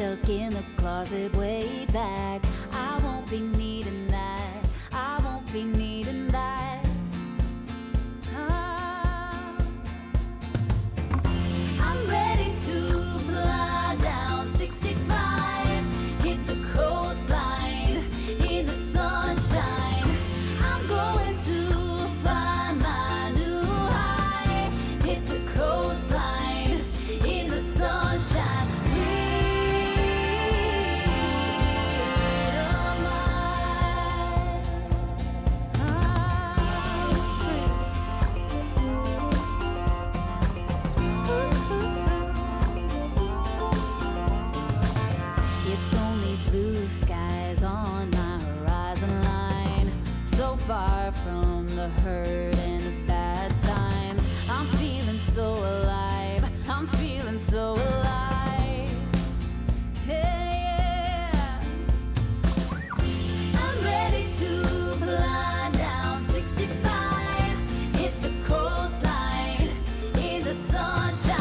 stuck in the closet way back. I won't be needing that. I won't be needing that. Ah. I'm ready to fly down 65, hit the coastline in the sunshine. I'm going to find my new high, hit the coastline in the sunshine. It's only blue skies on my horizon line, so far from the hurt and the bad times. I'm feeling so alive, I'm feeling so alive. Hey, yeah. I'm ready to fly down 65, hit the coastline in the sunshine.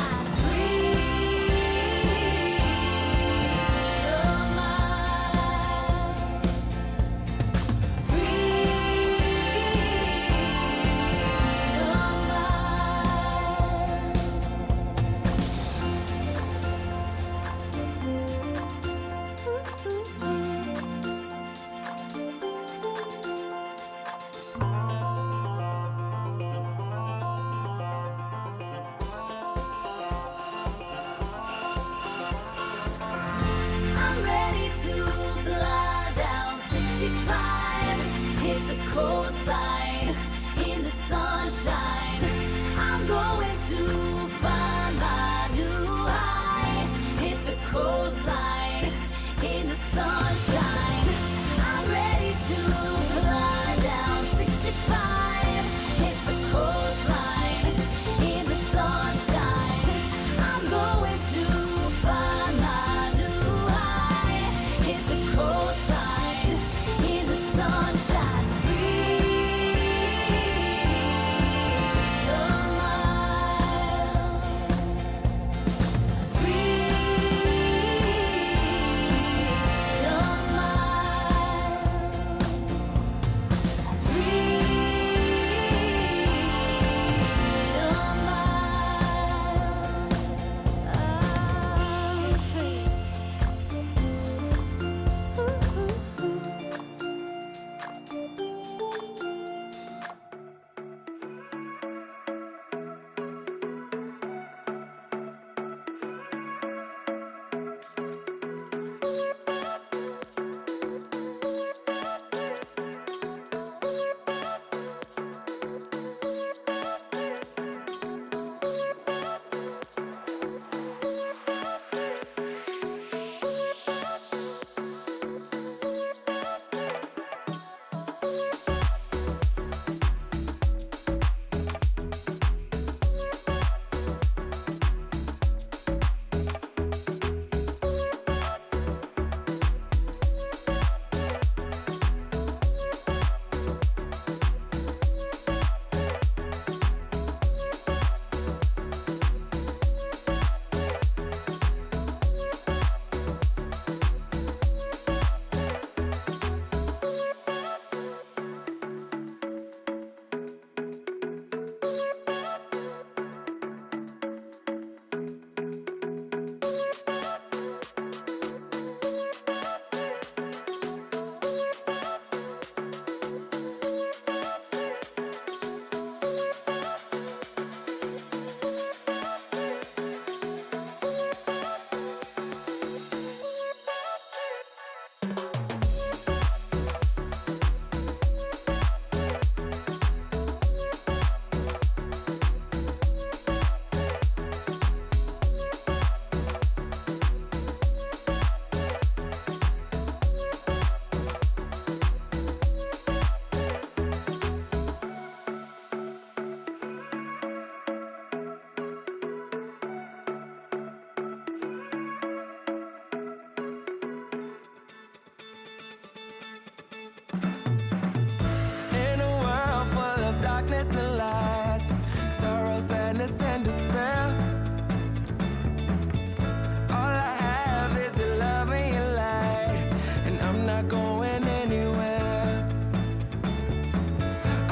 going anywhere.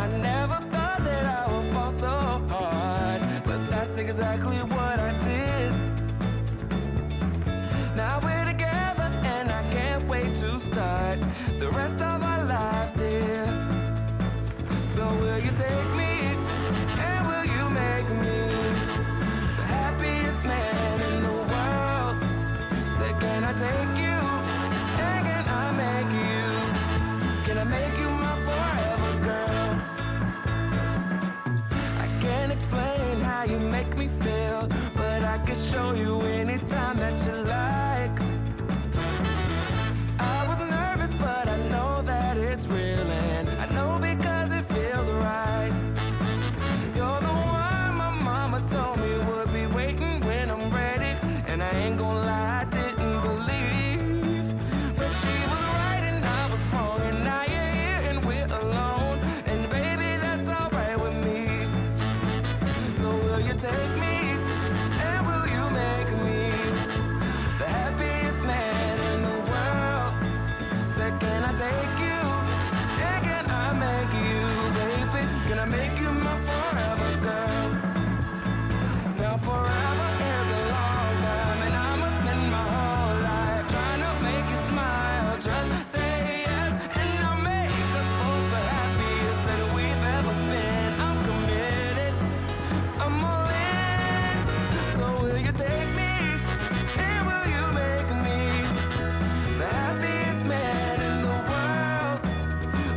I never thought that I would fall so hard, but that's exactly what I did. Now we're together and I can't wait to start the rest of our lives here. So will you take me and will you make me the happiest man in the world? Say, can I take you and can I make you? Can I make you my forever girl? I can't explain how you make me feel, but I can show you anytime that you like. I was nervous, but I know that it's real, and I know because it feels right. You're the one my mama told me would be waiting when I'm ready, and I ain't gonna lie, I didn't believe. But she was right and I was wrong, and now you're here and we're alone, and baby, that's alright with me. So will you take me and will you make me the happiest man in the world? Say, can I take you and can I make you, baby? Can I make you my forever girl? Now forever is a long time, and I must spend my whole life trying to make you smile. Just say yes and I'll make us both the happiest that we've ever been. I'm committed, I'm all in. So will you take me and will you make me the happiest man in the world?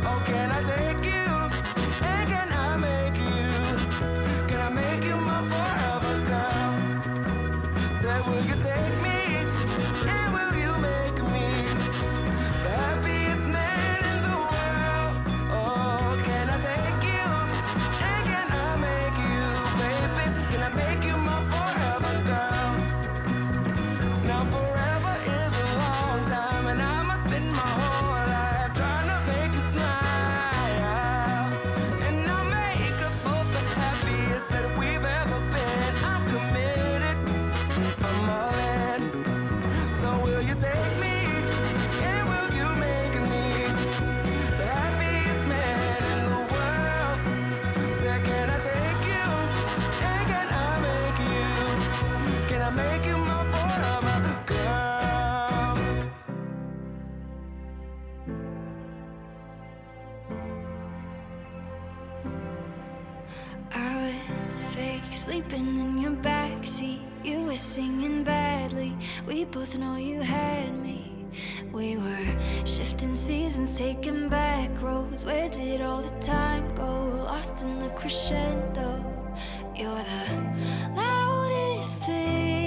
Oh, can I take you and can I make you? Can I make you my forever girl? Say, will you take me and will you make me the happiest man in the world? Oh, can I take you and can I make you, baby? Can I make you my forever girl? Now forever is a long time, and I must spend my whole life trying to make you smile, and I'll make us both the happiest that we've ever been. I'm committed, I'm all in. So will you take me and will you make me the happiest man in the world? Say, can I take you and can I make you? Can I make you my forever girl? I was fake sleeping in your backseat. You were singing badly. We both know you had me. We were shifting seasons, taking back roads. Where did all the time go? Lost in the crescendo. You're the loudest thing